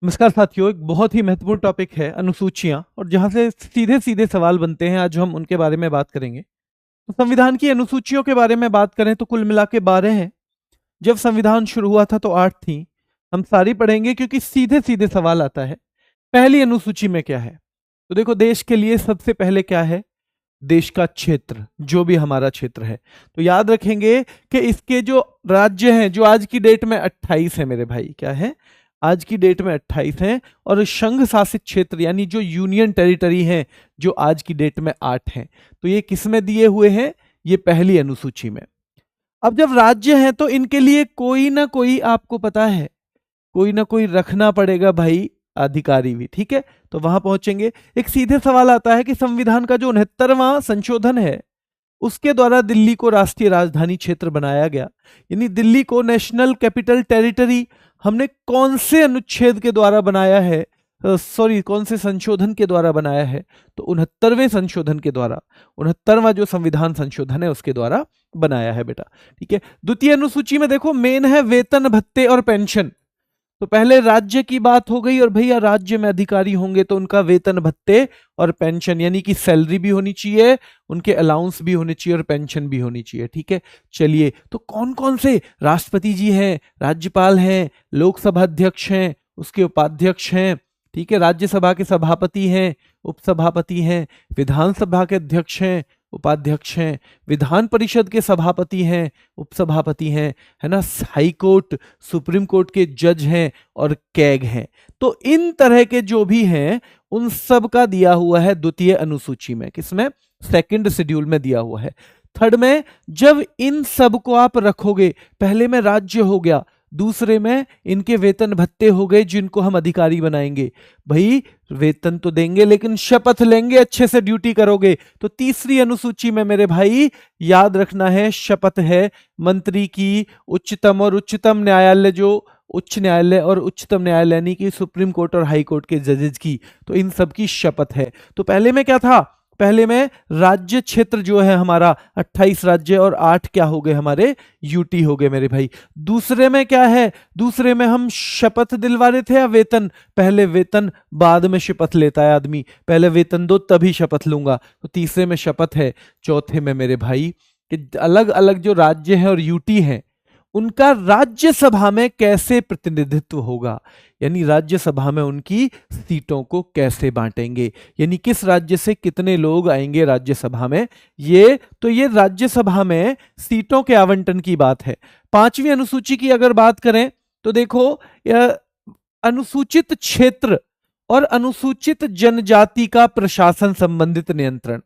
नमस्कार साथियों, एक बहुत ही महत्वपूर्ण टॉपिक है अनुसूचियां, और जहां से सीधे सीधे सवाल बनते हैं, आज हम उनके बारे में बात करेंगे। तो संविधान की अनुसूचियों के बारे में बात करें तो कुल मिला के 12 हैं। जब संविधान शुरू हुआ था तो 8 थी। हम सारी पढ़ेंगे क्योंकि सीधे सीधे सवाल आता है। पहली अनुसूची में क्या है? तो देखो, देश के लिए सबसे पहले क्या है? देश का क्षेत्र, जो भी हमारा क्षेत्र है। तो याद रखेंगे कि इसके जो राज्य हैं, जो आज की डेट में 28 है मेरे भाई, क्या है? आज की डेट में 28 हैं। और संघ शासित क्षेत्र यानी जो यूनियन टेरिटरी हैं, जो आज की डेट में 8 हैं। तो ये किस में दिए हुए हैं? ये पहली अनुसूची में। अब जब राज्य हैं तो इनके लिए कोई ना कोई, आपको पता है, कोई ना कोई रखना पड़ेगा भाई, अधिकारी भी। ठीक है, तो वहां पहुंचेंगे। एक सीधे सवाल आता है कि संविधान का जो 69वां संशोधन है, उसके द्वारा दिल्ली को राष्ट्रीय राजधानी क्षेत्र बनाया गया, यानी दिल्ली को नेशनल कैपिटल टेरिटरी हमने कौन से अनुच्छेद के द्वारा बनाया है? सॉरी, कौन से संशोधन के द्वारा बनाया है? तो 69वें संशोधन के द्वारा, 69वां जो संविधान संशोधन है उसके द्वारा बनाया है बेटा। ठीक है, द्वितीय अनुसूची में देखो, मेन है वेतन, भत्ते और पेंशन। तो पहले राज्य की बात हो गई, और भैया राज्य में अधिकारी होंगे तो उनका वेतन, भत्ते और पेंशन, यानी कि सैलरी भी होनी चाहिए, उनके अलाउंस भी होने चाहिए और पेंशन भी होनी चाहिए। ठीक है, चलिए, तो कौन कौन से? राष्ट्रपति जी हैं, राज्यपाल हैं, लोकसभा अध्यक्ष हैं, उसके उपाध्यक्ष हैं। ठीक है, राज्यसभा के सभापति हैं, उपसभापति हैं, विधानसभा के अध्यक्ष हैं, उपाध्यक्ष हैं, विधान परिषद के सभापति हैं, उपसभापति हैं, है ना, हाई कोर्ट, सुप्रीम कोर्ट के जज हैं और कैग हैं। तो इन तरह के जो भी हैं, उन सब का दिया हुआ है द्वितीय अनुसूची में। किसमें? सेकंड शेड्यूल में दिया हुआ है। थर्ड में, जब इन सब को आप रखोगे, पहले में राज्य हो गया, दूसरे में इनके वेतन भत्ते हो गए जिनको हम अधिकारी बनाएंगे। भाई वेतन तो देंगे लेकिन शपथ लेंगे, अच्छे से ड्यूटी करोगे। तो तीसरी अनुसूची में मेरे भाई याद रखना है, शपथ है मंत्री की, उच्चतम और उच्चतम न्यायालय, जो उच्च न्यायालय और उच्चतम न्यायालय यानी कि सुप्रीम कोर्ट और हाई कोर्ट के जजेज की, तो इन सब की शपथ है। तो पहले में क्या था? पहले में राज्य क्षेत्र जो है हमारा 28 राज्य और 8 क्या हो गए हमारे? यूटी हो गए मेरे भाई। दूसरे में क्या है? दूसरे में हम शपथ दिलवा रहे थे या वेतन? पहले वेतन, बाद में शपथ लेता है आदमी, पहले वेतन दो तभी शपथ लूंगा। तो तीसरे में शपथ है। चौथे में मेरे भाई कि अलग अलग जो राज्य हैं और यूटी हैं, उनका राज्यसभा में कैसे प्रतिनिधित्व होगा, यानी राज्यसभा में उनकी सीटों को कैसे बांटेंगे, यानी किस राज्य से कितने लोग आएंगे राज्यसभा में। ये राज्यसभा में सीटों के आवंटन की बात है। पांचवी अनुसूची की अगर बात करें तो देखो, यह अनुसूचित क्षेत्र और अनुसूचित जनजाति का प्रशासन संबंधित नियंत्रण,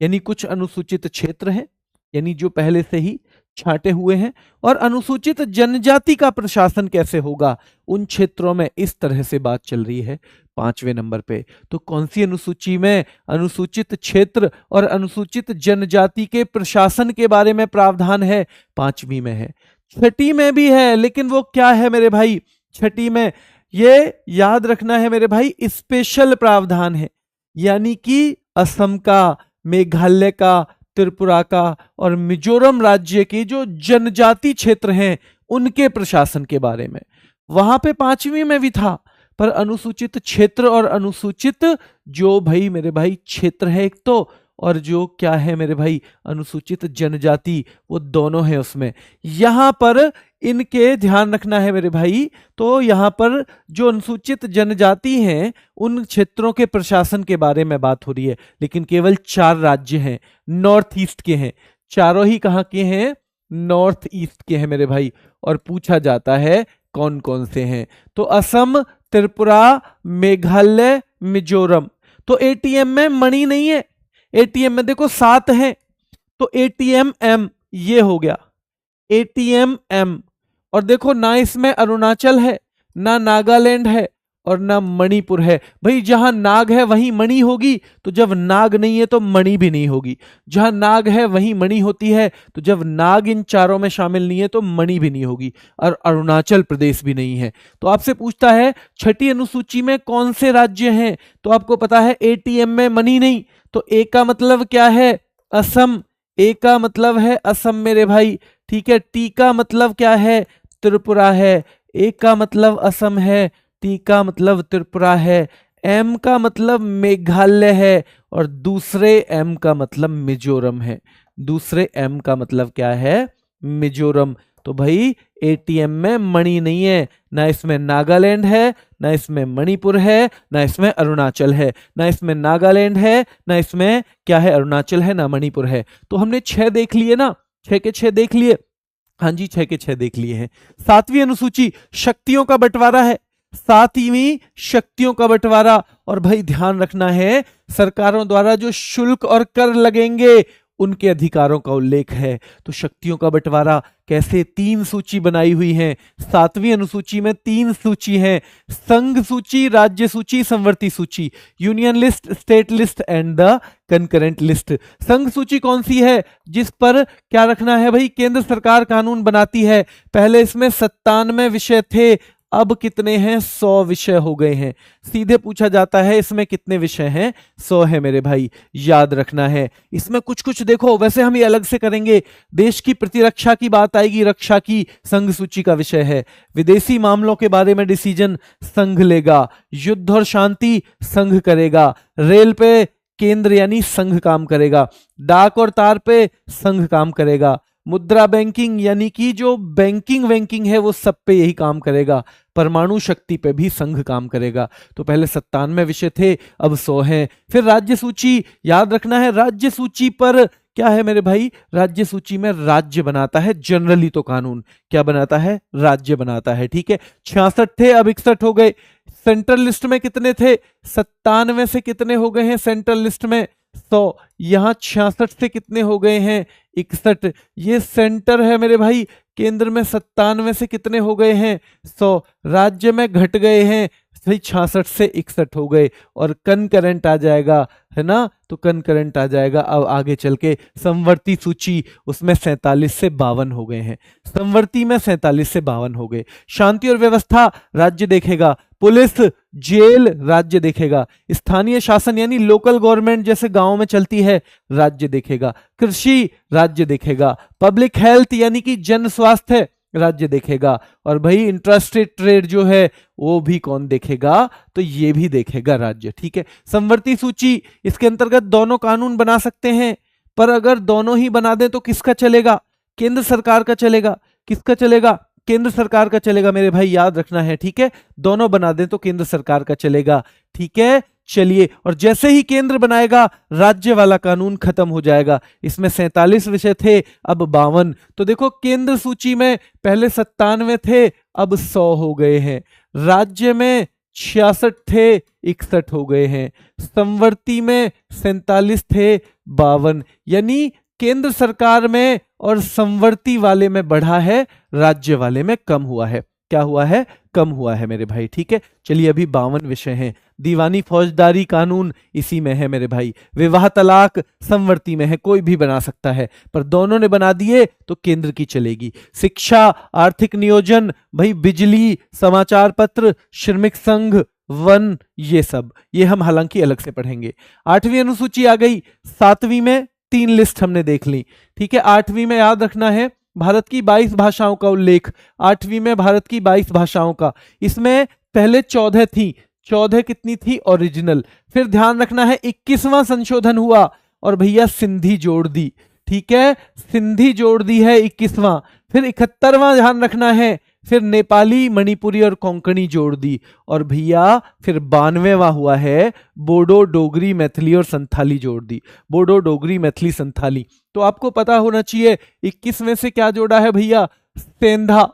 यानी कुछ अनुसूचित क्षेत्र हैं, यानी जो पहले से ही छांटे हुए हैं, और अनुसूचित जनजाति का प्रशासन कैसे होगा उन क्षेत्रों में, इस तरह से बात चल रही है 5वें नंबर पे। तो कौन सी अनुसूची में अनुसूचित क्षेत्र और अनुसूचित जनजाति के प्रशासन के बारे में प्रावधान है? 5वीं में है। छठी में भी है, लेकिन वो क्या है मेरे भाई? छठी में ये याद रखना है मेरे भाई, स्पेशल प्रावधान है, यानी कि असम का, मेघालय का, त्रिपुरा का और मिजोरम राज्य के जो जनजाति क्षेत्र हैं उनके प्रशासन के बारे में। वहां पे 5वीं में भी था, पर अनुसूचित क्षेत्र और अनुसूचित जो भाई मेरे भाई क्षेत्र है एक तो, और जो क्या है मेरे भाई अनुसूचित जनजाति, वो दोनों है उसमें। यहां पर इनके ध्यान रखना है मेरे भाई। तो यहां पर जो अनुसूचित जनजाति हैं उन क्षेत्रों के प्रशासन के बारे में बात हो रही है, लेकिन केवल 4 राज्य हैं, नॉर्थ ईस्ट के हैं। चारों ही कहां के हैं? नॉर्थ ईस्ट के हैं मेरे भाई। और पूछा जाता है कौन कौन से हैं, तो असम, त्रिपुरा, मेघालय, मिजोरम। तो एटीएम में मणि नहीं है, एटीएम में देखो 7 हैं, तो एटीएम एम ये हो गया, एटीएम एम। और देखो ना इसमें अरुणाचल है, ना नागालैंड है और ना मणिपुर है। भाई जहां नाग है वहीं मणि होगी, तो जब नाग नहीं है तो मणि भी नहीं होगी। जहां नाग है वहीं मणि होती है, तो जब नाग इन चारों में शामिल नहीं है तो मणि भी नहीं होगी, और अरुणाचल प्रदेश भी नहीं है। तो आपसे पूछता है छठी अनुसूची में कौन से राज्य हैं, तो आपको पता है एटीएम में मणि नहीं, तो ए का मतलब क्या है? असम। ए का मतलब है असम मेरे भाई। ठीक है, टी का मतलब क्या है? त्रिपुरा है। ए का मतलब असम है, टी का मतलब त्रिपुरा है, एम का मतलब मेघालय है और दूसरे एम का मतलब मिजोरम है। दूसरे एम का मतलब क्या है? मिजोरम। तो भाई एटीएम में मणि नहीं है, ना इसमें नागालैंड है, ना इसमें मणिपुर है, ना इसमें अरुणाचल है। ना इसमें नागालैंड है, ना इसमें क्या है, अरुणाचल है, ना मणिपुर है। तो हमने 6 देख लिए ना, 6 के 6 देख लिए। हाँ जी, 6 के 6 देख लिए हैं। 7वीं अनुसूची शक्तियों का बंटवारा है। 7वीं शक्तियों का बंटवारा। और भाई ध्यान रखना है, सरकारों द्वारा जो शुल्क और कर लगेंगे उनके अधिकारों का उल्लेख है। तो शक्तियों का बंटवारा कैसे? 3 सूची बनाई हुई है। 7वीं अनुसूची में 3 सूची है, संघ सूची, राज्य सूची, संवर्ती सूची, union list, state list and the concurrent list. संघ सूची कौन सी है? जिस पर क्या रखना है भाई, केंद्र सरकार कानून बनाती है। पहले इसमें 97 विषय थे, अब कितने हैं? 100 विषय हो गए हैं। सीधे पूछा जाता है इसमें कितने विषय हैं? 100 है मेरे भाई, याद रखना है। इसमें कुछ कुछ देखो, वैसे हम ये अलग से करेंगे। देश की प्रतिरक्षा की बात आएगी, रक्षा की, संघ सूची का विषय है। विदेशी मामलों के बारे में डिसीजन संघ लेगा। युद्ध और शांति संघ करेगा। रेल पे केंद्र यानी संघ काम करेगा। डाक और तार पे संघ काम करेगा। मुद्रा बैंकिंग यानी कि जो बैंकिंग है वो सब पे यही काम करेगा। परमाणु शक्ति पे भी संघ काम करेगा। तो पहले 97 विषय थे, अब 100 हैं। फिर राज्य सूची, याद रखना है, राज्य सूची पर क्या है मेरे भाई? राज्य सूची में राज्य बनाता है जनरली तो कानून। क्या बनाता है? राज्य बनाता है। ठीक है, 66 थे, अब 61 हो गए। सेंट्रल लिस्ट में कितने थे? 97 से कितने हो गए हैं सेंट्रल लिस्ट में? 100। यहां 66 से कितने हो गए हैं? 61। ये सेंटर है मेरे भाई, केंद्र में 97 से कितने हो गए हैं? 100। राज्य में घट गए हैं, सही, 66 से 61 हो गए। और कनकरेंट आ जाएगा, है ना? तो कनकरेंट आ जाएगा अब आगे चल के संवर्ती सूची, उसमें 47 से 52 हो गए हैं। संवर्ती में 47 से 52 हो गए। शांति और व्यवस्था राज्य देखेगा। पुलिस, जेल राज्य देखेगा। स्थानीय शासन यानी लोकल गवर्नमेंट जैसे गांव में चलती है, राज्य देखेगा। कृषि राज्य देखेगा। पब्लिक हेल्थ यानी कि जन स्वास्थ्य राज्य देखेगा। और भाई इंटरस्टेट ट्रेड जो है वो भी कौन देखेगा? तो ये भी देखेगा राज्य। ठीक है, संवर्ती सूची, इसके अंतर्गत दोनों कानून बना सकते हैं, पर अगर दोनों ही बना दें तो किसका चलेगा? केंद्र सरकार का चलेगा। किसका चलेगा? केंद्र सरकार का चलेगा मेरे भाई, याद रखना है। ठीक है, दोनों बना दें तो केंद्र सरकार का चलेगा। ठीक है, चलिए, और जैसे ही केंद्र बनाएगा राज्य वाला कानून खत्म हो जाएगा। इसमें 47 विषय थे, अब 52। तो देखो, केंद्र सूची में पहले 97 थे, अब 100 हो गए हैं। राज्य में 66 थे, 61 हो गए हैं। संवर्ती में 47 थे, 52। यानी केंद्र सरकार में और संवर्ती वाले में बढ़ा है, राज्य वाले में कम हुआ है। क्या हुआ है? कम हुआ है मेरे भाई। ठीक है, चलिए, अभी 52 विषय हैं। दीवानी फौजदारी कानून इसी में है मेरे भाई। विवाह तलाक संवर्ती में है, कोई भी बना सकता है, पर दोनों ने बना दिए तो केंद्र की चलेगी। शिक्षा, आर्थिक नियोजन, भाई बिजली, समाचार पत्र, श्रमिक संघ, वन, ये सब, ये हम हालांकि अलग से पढ़ेंगे। 8वीं अनुसूची आ गई। 7वीं में 3 लिस्ट हमने देख ली। ठीक है, 8वीं में याद रखना है भारत की 22 भाषाओं का उल्लेख। 8वीं में भारत की 22 भाषाओं का, इसमें पहले 14 थी। 14 कितनी थी? ओरिजिनल। फिर ध्यान रखना है 21वां संशोधन हुआ और भैया सिंधी जोड़ दी। ठीक है, सिंधी जोड़ दी है 21वां। फिर 71वां ध्यान रखना है, फिर नेपाली, मणिपुरी और कोंकणी जोड़ दी। और भैया फिर 92वां हुआ है, बोडो, डोगरी, मैथिली और संथाली जोड़ दी। बोडो, डोगरी, मैथिली, संथाली। तो आपको पता होना चाहिए 21 में से क्या जोड़ा है भैया? सेंधा।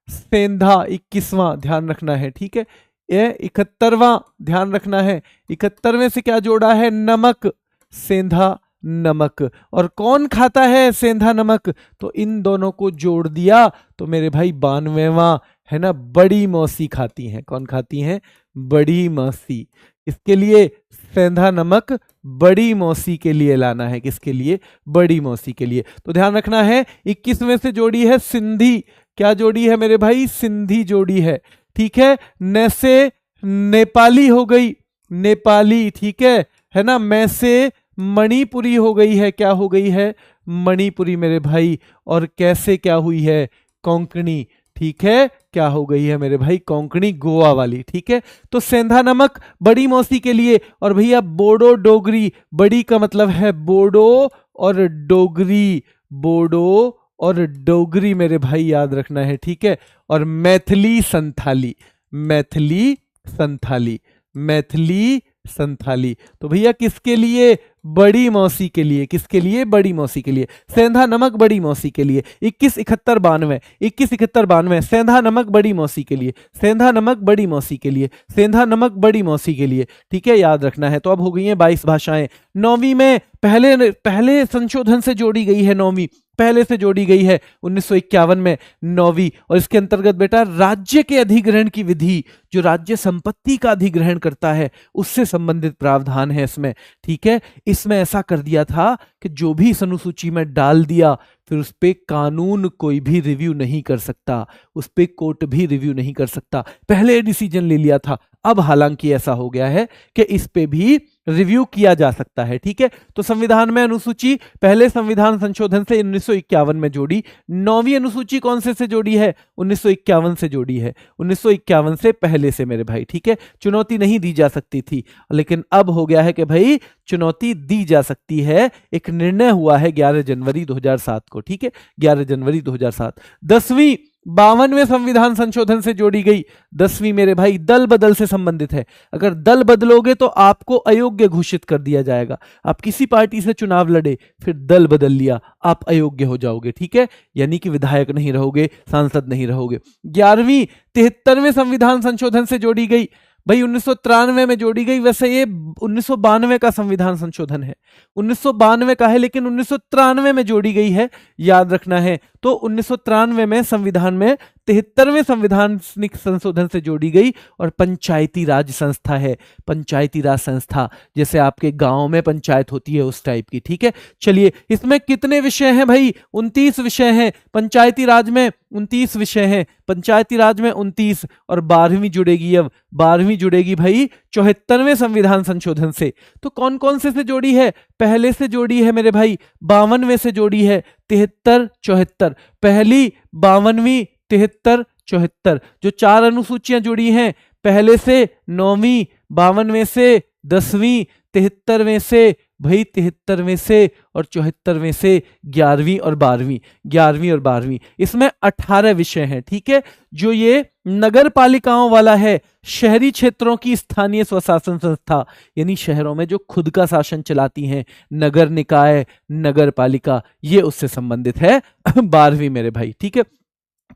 सेंधा 21वां ध्यान रखना है। ठीक है, ये 71वां ध्यान रखना है। 71वें से क्या जोड़ा है? नमक। सेंधा नमक। और कौन खाता है सेंधा नमक? तो इन दोनों को जोड़ दिया तो मेरे भाई 92वां है ना, बड़ी मौसी खाती हैं। कौन खाती हैं? बड़ी मौसी। इसके लिए सेंधा नमक बड़ी मौसी के लिए लाना है। किसके लिए? बड़ी मौसी के लिए। तो ध्यान रखना है 21 में से जोड़ी है सिंधी। क्या जोड़ी है मेरे भाई? सिंधी जोड़ी है। ठीक है, न से नेपाली हो गई, नेपाली। ठीक है ना। मैं से मणिपुरी हो गई है। क्या हो गई है? मणिपुरी मेरे भाई। और कैसे क्या हुई है? कोंकणी। ठीक है, क्या हो गई है मेरे भाई, कोंकणी गोवा वाली। ठीक है, तो सेंधा नमक बड़ी मौसी के लिए, और भैया बोडो डोगरी, बड़ी का मतलब है बोडो और डोगरी, बोडो और डोगरी मेरे भाई याद रखना है। ठीक है, और मैथिली संथाली, मैथिली संथाली, मैथिली संथाली। तो भैया किसके लिए, बड़ी मौसी के लिए, किसके लिए, बड़ी मौसी के लिए। सेंधा नमक बड़ी मौसी के लिए, 217192, 217192 सेंधा नमक बड़ी मौसी के लिए, सेंधा नमक बड़ी मौसी के लिए, सेंधा नमक बड़ी मौसी के लिए। ठीक है, याद रखना है। तो अब हो गई हैं 22 भाषाएं। 9वीं में पहले संशोधन से जोड़ी गई है, 9वीं पहले से जोड़ी गई है 1951 में 9वीं, और इसके अंतर्गत बेटा राज्य के अधिग्रहण की विधि, जो राज्य संपत्ति का अधिग्रहण करता है उससे संबंधित प्रावधान है इसमें। ठीक है, इसमें ऐसा कर दिया था कि जो भी इस अनुसूची में डाल दिया फिर उस पे कानून कोई भी रिव्यू नहीं कर सकता, उस पे कोर्ट भी रिव्यू नहीं कर सकता। पहले डिसीजन ले लिया था, अब हालांकि ऐसा हो गया है कि इस पे भी रिव्यू किया जा सकता है। ठीक है, तो संविधान में अनुसूची पहले संविधान संशोधन से 1951 में जोड़ी। 9वीं अनुसूची कौन से जोड़ी है, 1951 से जोड़ी है, 1951 से पहले से मेरे भाई। ठीक है, चुनौती नहीं दी जा सकती थी, लेकिन अब हो गया है कि भाई चुनौती दी जा सकती है। एक निर्णय हुआ है 11 जनवरी 2007 को। ठीक है, 11 जनवरी 2007। 10वीं 52वें संविधान संशोधन से जोड़ी गई। 10वीं मेरे भाई दल बदल से संबंधित है। अगर दल बदलोगे तो आपको अयोग्य घोषित कर दिया जाएगा। आप किसी पार्टी से चुनाव लड़े, फिर दल बदल लिया, आप अयोग्य हो जाओगे। ठीक है, यानी कि विधायक नहीं रहोगे, सांसद नहीं रहोगे। 11वीं 73वें संविधान संशोधन से जोड़ी गई। भाई 1993 में जोड़ी गई, वैसे ये 1992 का संविधान संशोधन है, 1992 का है, लेकिन 1993 में जोड़ी गई है, याद रखना है। तो 1993 में संविधान में 73वें संविधानिक संशोधन से जोड़ी गई, और पंचायती राज संस्था है, पंचायती राज संस्था, जैसे आपके गांव में पंचायत होती है उस टाइप की। ठीक है, चलिए इसमें कितने विषय हैं भाई, 29 विषय हैं। पंचायती राज में 29 विषय हैं, पंचायती राज में 29, और 12वीं जुड़ेगी, अब 12वीं जुड़ेगी भाई 74वें संविधान संशोधन से। तो कौन कौन से जोड़ी है, पहले से जोड़ी है मेरे भाई 52वें से जोड़ी है 73 74, पहली 52वीं 73 74, जो 4 अनुसूचियां जुड़ी हैं, पहले से 9वीं, 52वें से 10वीं, 73वें से भाई 73वें से, और 74वें से 11वीं और 12वीं, 11वीं और 12वीं। इसमें 18 विषय हैं। ठीक है, जो ये नगर पालिकाओं वाला है, शहरी क्षेत्रों की स्थानीय स्वशासन संस्था, यानी शहरों में जो खुद का शासन चलाती हैं, नगर निकाय, नगर पालिका, ये उससे संबंधित है 12वीं मेरे भाई। ठीक है,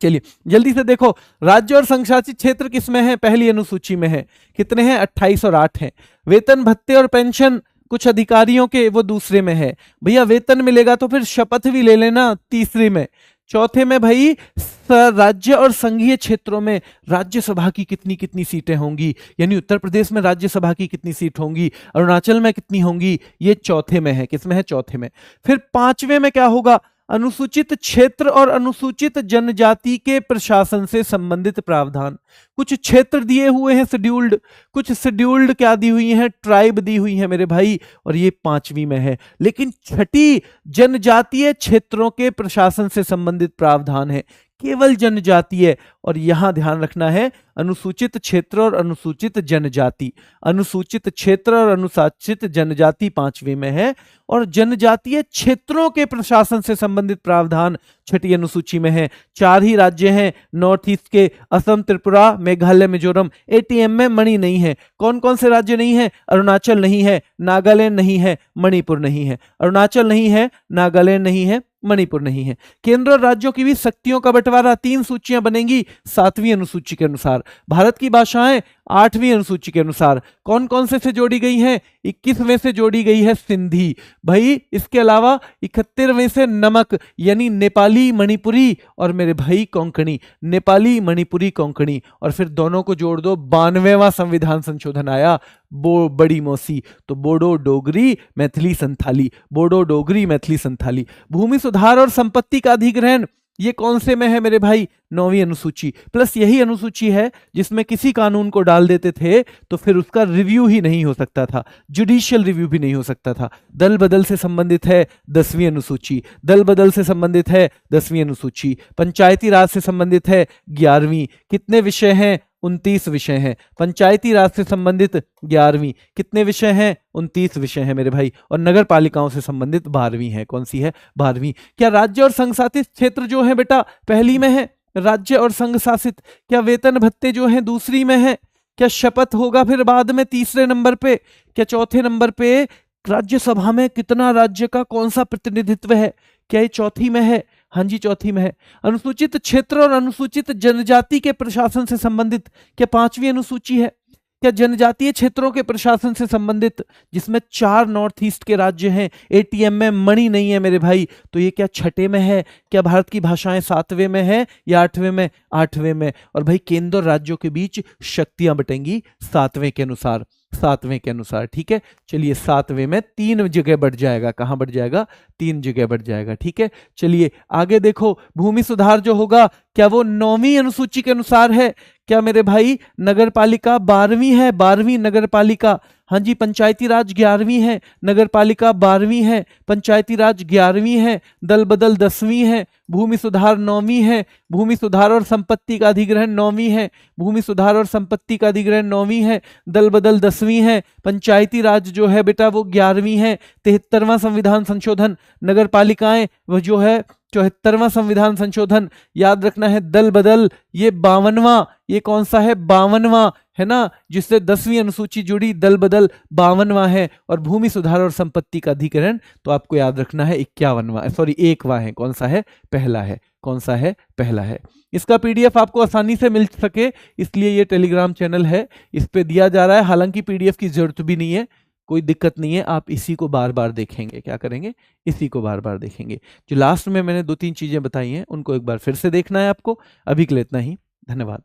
चलिए जल्दी से देखो, राज्य और संघशासित क्षेत्र किसमें है, पहली अनुसूची में है। कितने हैं, 28 और 8 हैं। वेतन भत्ते और पेंशन कुछ अधिकारियों के, वो दूसरे में है। भैया वेतन मिलेगा तो फिर शपथ भी ले लेना, तीसरे में। चौथे में भाई राज्य और संघीय क्षेत्रों में राज्यसभा की कितनी कितनी सीटें होंगी, यानी उत्तर प्रदेश में राज्यसभा की कितनी सीट होंगी, अरुणाचल में कितनी होंगी, ये चौथे में है। किसमें है, चौथे में। फिर 5वें में क्या होगा, अनुसूचित क्षेत्र और अनुसूचित जनजाति के प्रशासन से संबंधित प्रावधान। कुछ क्षेत्र दिए हुए हैं शेड्यूल्ड, कुछ शेड्यूल्ड क्या दी हुई हैं, ट्राइब दी हुई है मेरे भाई, और ये 5वीं में है। लेकिन छठी जनजातीय क्षेत्रों के प्रशासन से संबंधित प्रावधान है, केवल जनजातीय। और यहां ध्यान रखना है, अनुसूचित क्षेत्र और अनुसूचित जनजाति, अनुसूचित क्षेत्र और अनुसूचित जनजाति 5वीं में है, और जनजातीय क्षेत्रों के प्रशासन से संबंधित प्रावधान 6ठी अनुसूची में है। 4 ही राज्य हैं नॉर्थ ईस्ट के, असम, त्रिपुरा, मेघालय, मिजोरम। एटीएम में मणि नहीं है। कौन कौन से राज्य नहीं है, अरुणाचल नहीं है, नागालैंड नहीं है, मणिपुर नहीं है। अरुणाचल नहीं है, नागालैंड नहीं है, मणिपुर नहीं है। केंद्र और राज्यों की भी शक्तियों का बंटवारा 3 सूचियां बनेंगी 7वीं अनुसूची के अनुसार। भारत की भाषाएं 8वीं अनुसूची के अनुसार। कौन कौन से जोड़ी गई हैं, 21वें से जोड़ी गई है सिंधी भाई। इसके अलावा 71वें से नमक, यानी नेपाली, मणिपुरी, और मेरे भाई कोंकणी, नेपाली, मणिपुरी, कोंकणी। और फिर दोनों को जोड़ दो, 92वां संविधान संशोधन आया, बड़ी मौसी, तो बोडो डोगरी मैथिली संथाली, बोडो डोगरी मैथिली संथाली। भूमि सुधार और संपत्ति का अधिग्रहण, ये कौन से में है मेरे भाई, 9वीं अनुसूची, प्लस यही अनुसूची है जिसमें किसी कानून को डाल देते थे तो फिर उसका रिव्यू ही नहीं हो सकता था, जुडिशियल रिव्यू भी नहीं हो सकता था। दल बदल से संबंधित है 10वीं अनुसूची, दल बदल से संबंधित है 10वीं अनुसूची, पंचायती राज से संबंधित है 11वीं। कितने विषय हैं? 29 विषय हैं। पंचायती राज से संबंधित 11वीं। कितने विषय हैं? 29 विषय हैं मेरे भाई। और नगर पालिकाओं से संबंधित 12वीं है। कौन सी है? 12वीं। क्या राज्य और संघ शासित क्षेत्र जो है बेटा पहली में है? राज्य और संघ शासित। क्या वेतन भत्ते जो है दूसरी में है? क्या शपथ होगा फिर बाद में तीसरे नंबर पे? क्या चौथे नंबर पे राज्यसभा में कितना राज्य का कौन सा प्रतिनिधित्व है? क्या ये चौथी में है? हाँ जी चौथी में है। अनुसूचित क्षेत्र और अनुसूचित जनजाति के प्रशासन से संबंधित क्या 5वीं अनुसूची है? क्या जनजातीय क्षेत्रों के प्रशासन से संबंधित, जिसमें 4 नॉर्थ ईस्ट के राज्य हैं, एटीएम में मणि नहीं है मेरे भाई, तो ये क्या छठे में है? क्या भारत की भाषाएं 7वें में है या 8वें में? 8वें में। और भाई केंद्र और राज्यों के बीच शक्तियां बटेंगी 7वें के अनुसार, 7वें के अनुसार। ठीक है, चलिए 7वें में 3 जगह बढ़ जाएगा। कहां बढ़ जाएगा? 3 जगह बढ़ जाएगा। ठीक है, चलिए आगे देखो। भूमि सुधार जो होगा क्या वो 9वीं अनुसूची के अनुसार है? क्या मेरे भाई नगर पालिका 12वीं है? 12वीं नगर पालिका। हाँ जी, पंचायती राज 11वीं है, नगर पालिका 12वीं है, पंचायती राज 11वीं है, दल बदल 10वीं है, भूमि सुधार 9वीं है, भूमि सुधार और संपत्ति का अधिग्रहण 9वीं है, भूमि सुधार और संपत्ति का अधिग्रहण 9वीं है, दल बदल 10वीं है, पंचायती राज जो है बेटा वो 11वीं है, 73वां संविधान संशोधन, नगर पालिकाएं वो जो है 74वां संविधान संशोधन, याद रखना है दल बदल ये 52वां, ये कौन सा है? 52वां है ना, जिससे 10वीं अनुसूची जुड़ी, दल बदल 52वां है। और भूमि सुधार और संपत्ति का अधिग्रहण तो आपको याद रखना है 51वां, सॉरी 1वां है। कौन सा है? पहला है। कौन सा है? पहला है। इसका पीडीएफ आपको आसानी से मिल सके इसलिए ये टेलीग्राम चैनल है, इस पे दिया जा रहा है। हालांकि पीडीएफ की जरूरत भी नहीं है, कोई दिक्कत नहीं है, आप इसी को बार बार देखेंगे। क्या करेंगे? इसी को बार बार देखेंगे। जो लास्ट में मैंने 2-3 चीजें बताई हैं उनको एक बार फिर से देखना है आपको। अभी के लिए इतना ही, धन्यवाद।